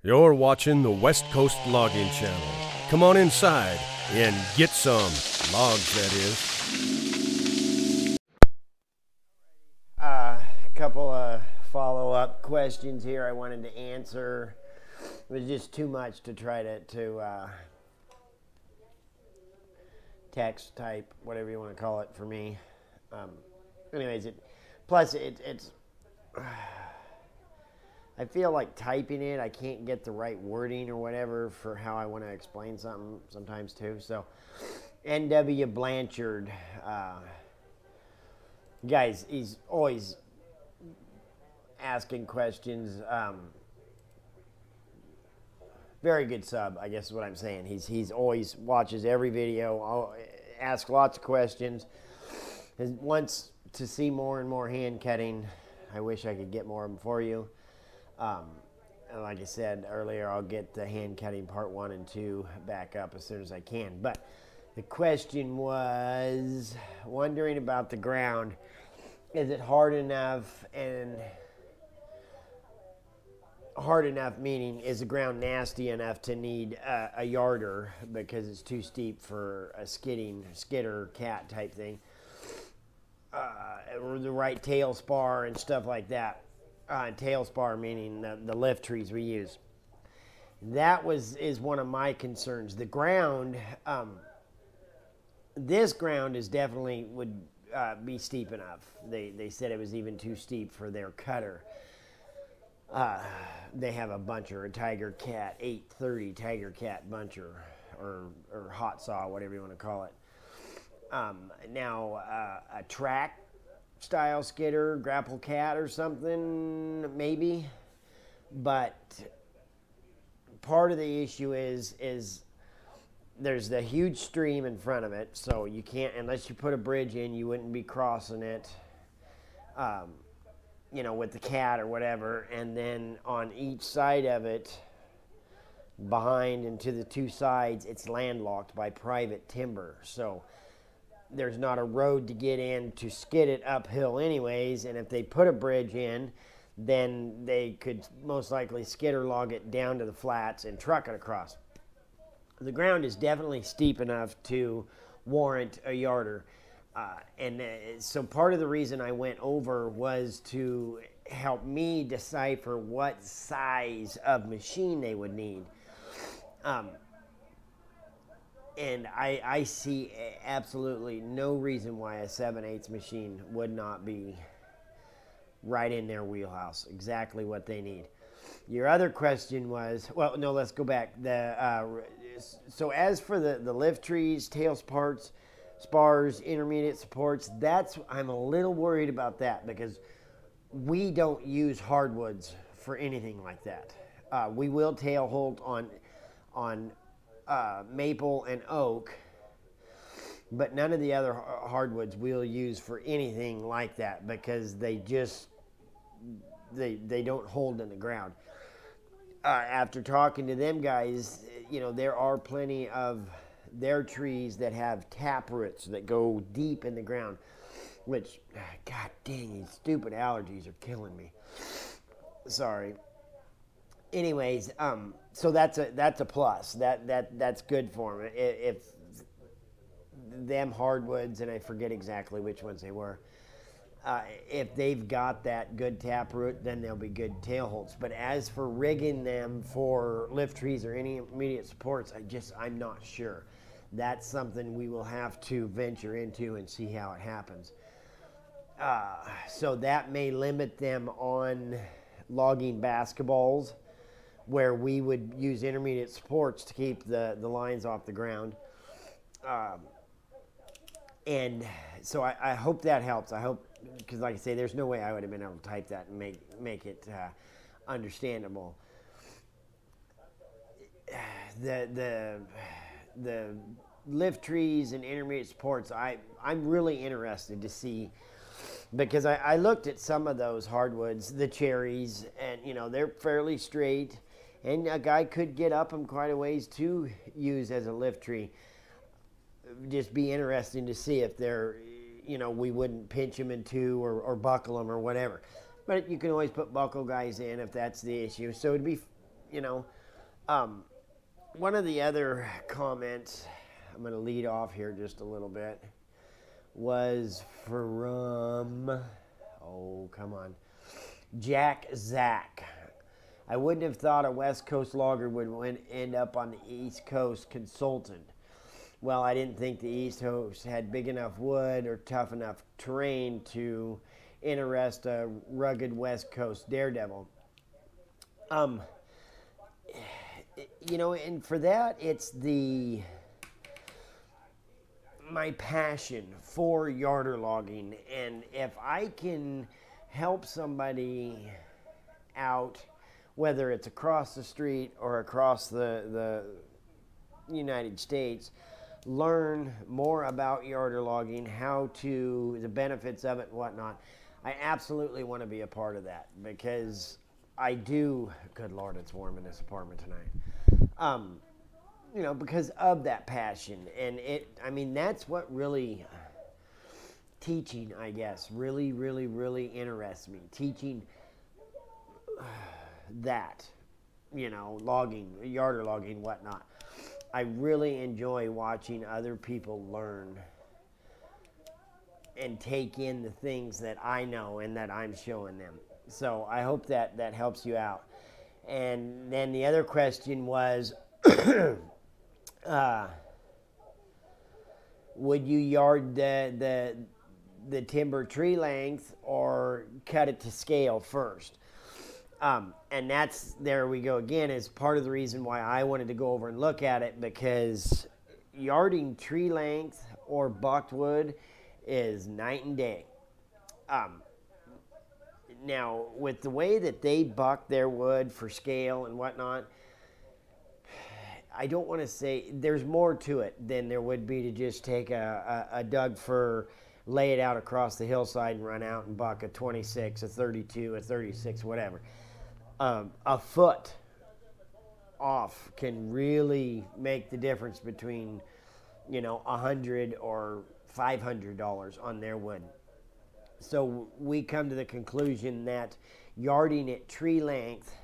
You're watching the West Coast Logging Channel. Come on inside and get some logs, that is. A couple of follow-up questions here I wanted to answer. It was just too much to try to text, type, whatever you want to call it for me. Anyways, it's I feel like typing it, I can't get the right wording or whatever for how I want to explain something sometimes too. So, N.W. Blanchard, guys, he's always asking questions. Very good sub, I guess is what I'm saying. He's always watches every video, asks lots of questions. He wants to see more and more hand cutting. I wish I could get more of them for you. And like I said earlier, I'll get the hand cutting part 1 and 2 back up as soon as I can. But the question was wondering about the ground. Is it hard enough? And hard enough meaning, is the ground nasty enough to need a yarder because it's too steep for a skidder cat type thing, or the right tail spar and stuff like that. Tail spar meaning the lift trees we use. That is one of my concerns. The ground, this ground is definitely would be steep enough. They said it was even too steep for their cutter. They have a buncher, a Tiger Cat 830 Tiger Cat buncher, or hot saw, whatever you want to call it. Now a track style skidder, grapple cat or something, maybe. But part of the issue is there's the huge stream in front of it, so you can't, unless you put a bridge in, you wouldn't be crossing it, with the cat or whatever. And then on each side of it, behind and to the two sides, it's landlocked by private timber. So there's not a road to get in to skid it uphill anyways, and if they put a bridge in, then they could most likely skid or log it down to the flats and truck it across. The ground is definitely steep enough to warrant a yarder, so part of the reason I went over was to help me decipher what size of machine they would need. And I see absolutely no reason why a 7/8 machine would not be right in their wheelhouse, exactly what they need. Your other question was, well, no, let's go back. So as for the lift trees, tail spars, intermediate supports, I'm a little worried about that because we don't use hardwoods for anything like that. We will tail hold on maple and oak, but none of the other hardwoods we'll use for anything like that because they don't hold in the ground. After talking to them guys, there are plenty of their trees that have tap roots that go deep in the ground, which, god dang, these stupid allergies are killing me. Sorry. Anyways, so that's a plus. That's good for them. If them hardwoods, and I forget exactly which ones they were, if they've got that good taproot, then they'll be good tail holds. But as for rigging them for lift trees or any immediate supports, I'm not sure. That's something we will have to venture into and see how it happens. So that may limit them on logging basketballs, where we would use intermediate supports to keep the lines off the ground. And so I hope that helps. I hope, because like I say, there's no way I would have been able to type that and make it understandable. The lift trees and intermediate supports, I'm really interested to see, because I looked at some of those hardwoods, the cherries, and they're fairly straight, and a guy could get up them quite a ways to use as a lift tree. Just be interesting to see if they're, we wouldn't pinch them in two or buckle them or whatever. But you can always put buckle guys in if that's the issue. So it'd be you know. One of the other comments, I'm going to lead off here just a little bit, was from, oh, come on, Jack Zack. I wouldn't have thought a West Coast logger would end up on the East Coast consultant. Well, I didn't think the East Coast had big enough wood or tough enough terrain to interest a rugged West Coast daredevil. You know, and for that, it's my passion for yarder logging. And if I can help somebody out, whether it's across the street or across the United States, learn more about yarder logging, the benefits of it and whatnot, I absolutely want to be a part of that, because I do, good Lord, it's warm in this apartment tonight. You know, because of that passion. And I mean, that's what really, teaching, I guess, really interests me. Teaching that, you know, logging, yarder logging, whatnot. I really enjoy watching other people learn and take in the things that I know and that I'm showing them. So I hope that helps you out. And then the other question was, would you yard the timber tree length or cut it to scale first? And that's, there we go again, is part of the reason why I wanted to go over and look at it, because yarding tree length or bucked wood is night and day. Now, with the way that they buck their wood for scale and whatnot, I don't want to say, there's more to it than there would be to just take a Doug fir, lay it out across the hillside and run out and buck a 26, a 32, a 36, whatever. A foot off can really make the difference between, you know, $100 or $500 on their wood. So we come to the conclusion that yarding at tree length,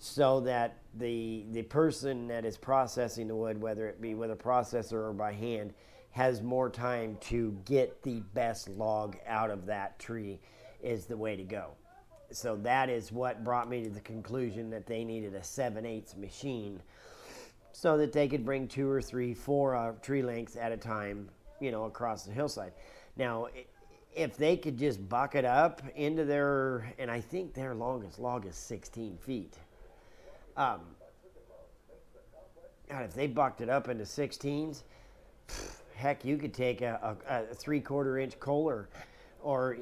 so that the person that is processing the wood, whether it be with a processor or by hand, has more time to get the best log out of that tree, is the way to go. So that is what brought me to the conclusion that they needed a 7/8 machine, so that they could bring 2 or 3, 4 tree lengths at a time, you know, across the hillside. Now, if they could just buck it up into their, and I think their longest log is 16 feet. God, if they bucked it up into 16s, heck, you could take a 3/4 inch Kohler or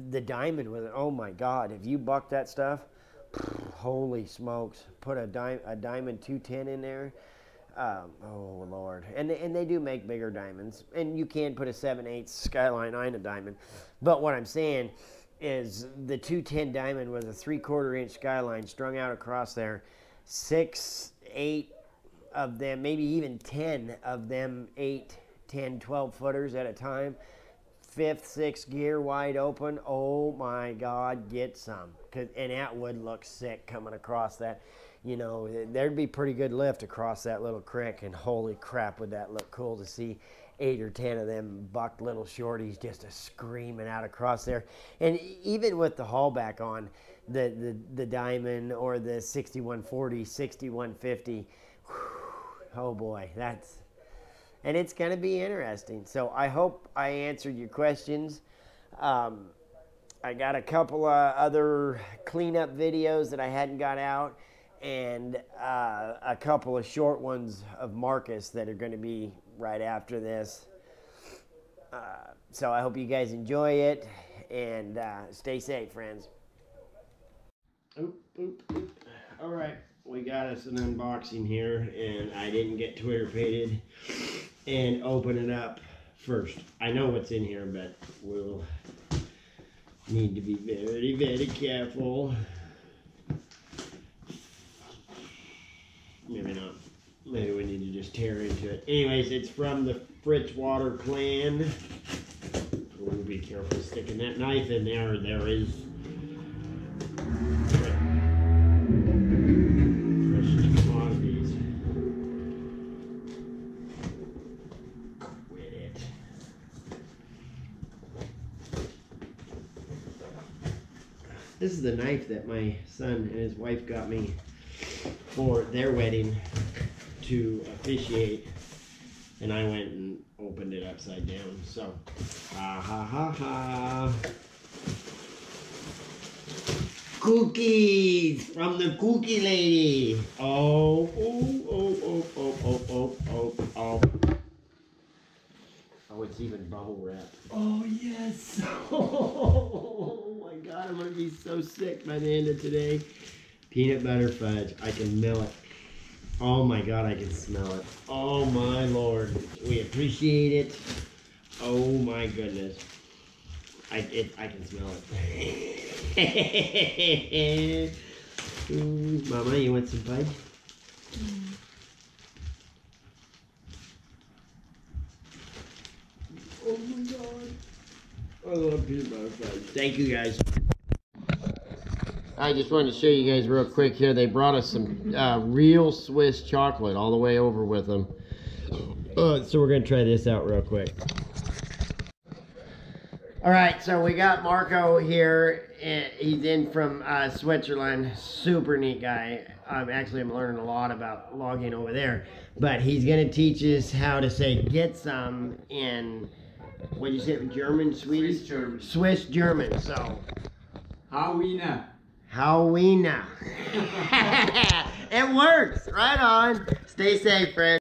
the diamond with it. Oh my God, if you buck that stuff, holy smokes, put a diamond 210 in there. Oh Lord, and they do make bigger diamonds, and you can put a 7/8 Skyline on a diamond. But what I'm saying is the 210 diamond with a 3/4 inch Skyline strung out across there, 6, 8 of them, maybe even 10 of them, 8, 10, 12 footers at a time, 5th, 6th gear wide open. Oh my God, get some. And that would look sick coming across that. You know, there'd be pretty good lift across that little creek, and holy crap, would that look cool to see 8 or 10 of them bucked little shorties just screaming out across there. And even with the haulback on the diamond or the 6140, 6150, oh boy, and it's going to be interesting. So I hope I answered your questions. I got a couple of other cleanup videos that I hadn't got out, and a couple of short ones of Marcus that are going to be right after this. So I hope you guys enjoy it, and stay safe, friends. Oop. All right, we got us an unboxing here, and I didn't get Twitter-pated and open it up first. I know what's in here, but we'll need to be very careful. Maybe not. Maybe we need to just tear into it. Anyways, it's from the Fritzwater clan. We'll be careful sticking that knife in there. There is... This is the knife that my son and his wife got me for their wedding to officiate. And I went and opened it upside down. So, ha ha ha ha. Cookies from the cookie lady. Oh, oh, oh, oh, oh, oh, oh, oh, oh. Oh, it's even bubble wrapped. Oh, yes. Oh, my God. I'm going to be so sick by the end of today. Peanut butter fudge. I can smell it. Oh, my God. I can smell it. Oh, my Lord. We appreciate it. Oh, my goodness. I can smell it. Mama, you want some fudge? Oh my God. I love peanut butter fudge. Thank you guys. I just wanted to show you guys real quick here. They brought us some real Swiss chocolate all the way over with them. So we're going to try this out real quick. All right, so we got Marco here. He's in from Switzerland. Super neat guy. Actually, I'm learning a lot about logging over there. But he's going to teach us how to say get some in, what did you say, German, Swedish? Swiss German. Swiss German, so. Howina. Howina. It works. Right on. Stay safe, friends.